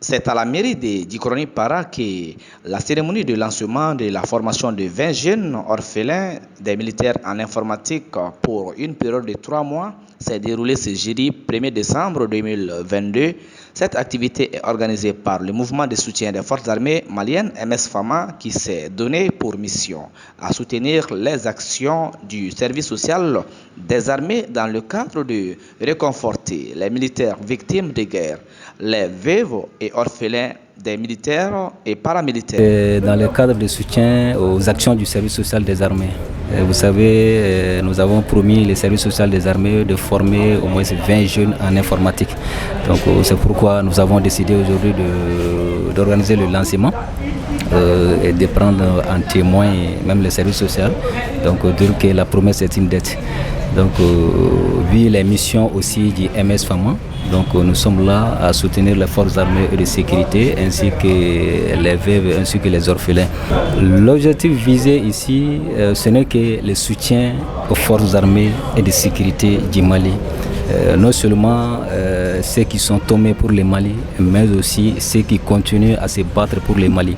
C'est à la mairie de Dicroni-Para que la cérémonie de lancement de la formation de 20 jeunes orphelins des militaires en informatique pour une période de 3 mois s'est déroulée ce jeudi 1er décembre 2022. Cette activité est organisée par le mouvement de soutien des forces armées maliennes MS FAMA qui s'est donné pour mission à soutenir les actions du service social des armées dans le cadre de réconforter les militaires victimes de guerre, les veuves et orphelins des militaires et paramilitaires. Dans le cadre de soutien aux actions du service social des armées, vous savez, nous avons promis le service social des armées de former au moins 20 jeunes en informatique. Donc c'est pourquoi nous avons décidé aujourd'hui d'organiser le lancement et de prendre en témoin même le service social. Donc dire que la promesse est une dette. Donc vu les missions aussi du MS FAMA, donc nous sommes là à soutenir les forces armées et de sécurité ainsi que les veuves ainsi que les orphelins. L'objectif visé ici, ce n'est que le soutien aux forces armées et de sécurité du Mali. Non seulement ceux qui sont tombés pour le Mali, mais aussi ceux qui continuent à se battre pour le Mali.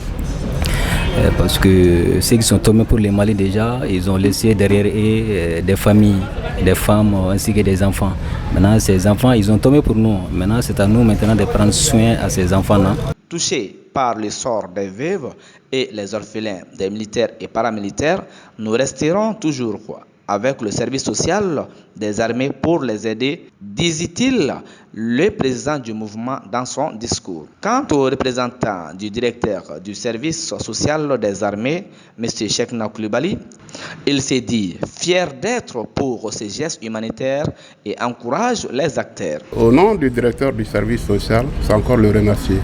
Parce que ceux qui sont tombés pour le Mali déjà, ils ont laissé derrière eux des familles, des femmes ainsi que des enfants. Maintenant, ces enfants, ils ont tombé pour nous. Maintenant, c'est à nous maintenant de prendre soin à ces enfants-là. Touchés par le sort des veuves et les orphelins des militaires et paramilitaires, nous resterons toujours avec le service social des armées pour les aider, disait-il le président du mouvement dans son discours. Quant au représentant du directeur du service social des armées, M. Cheikhna Koulibaly, il s'est dit fier d'être pour ces gestes humanitaires et encourage les acteurs. Au nom du directeur du service social, c'est encore le remercier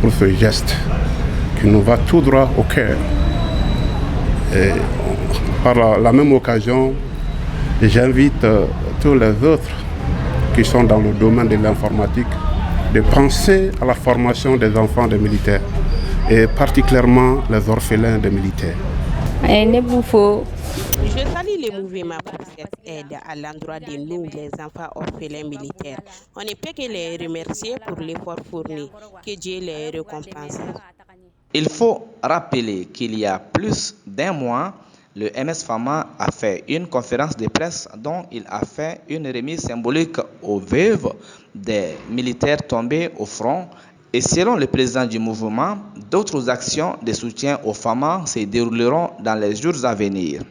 pour ce geste qui nous va tout droit au cœur. Et par la même occasion, j'invite tous les autres qui sont dans le domaine de l'informatique de penser à la formation des enfants des militaires et particulièrement les orphelins des militaires. Je salue le mouvement pour cette aide à l'endroit de nous, les enfants orphelins militaires. On ne peut que les remercier pour l'effort fourni. Que Dieu les récompense. Il faut rappeler qu'il y a plus d'un mois, le MS FAMA a fait une conférence de presse dont il a fait une remise symbolique aux veuves des militaires tombés au front. Et selon le président du mouvement, d'autres actions de soutien aux FAMA se dérouleront dans les jours à venir.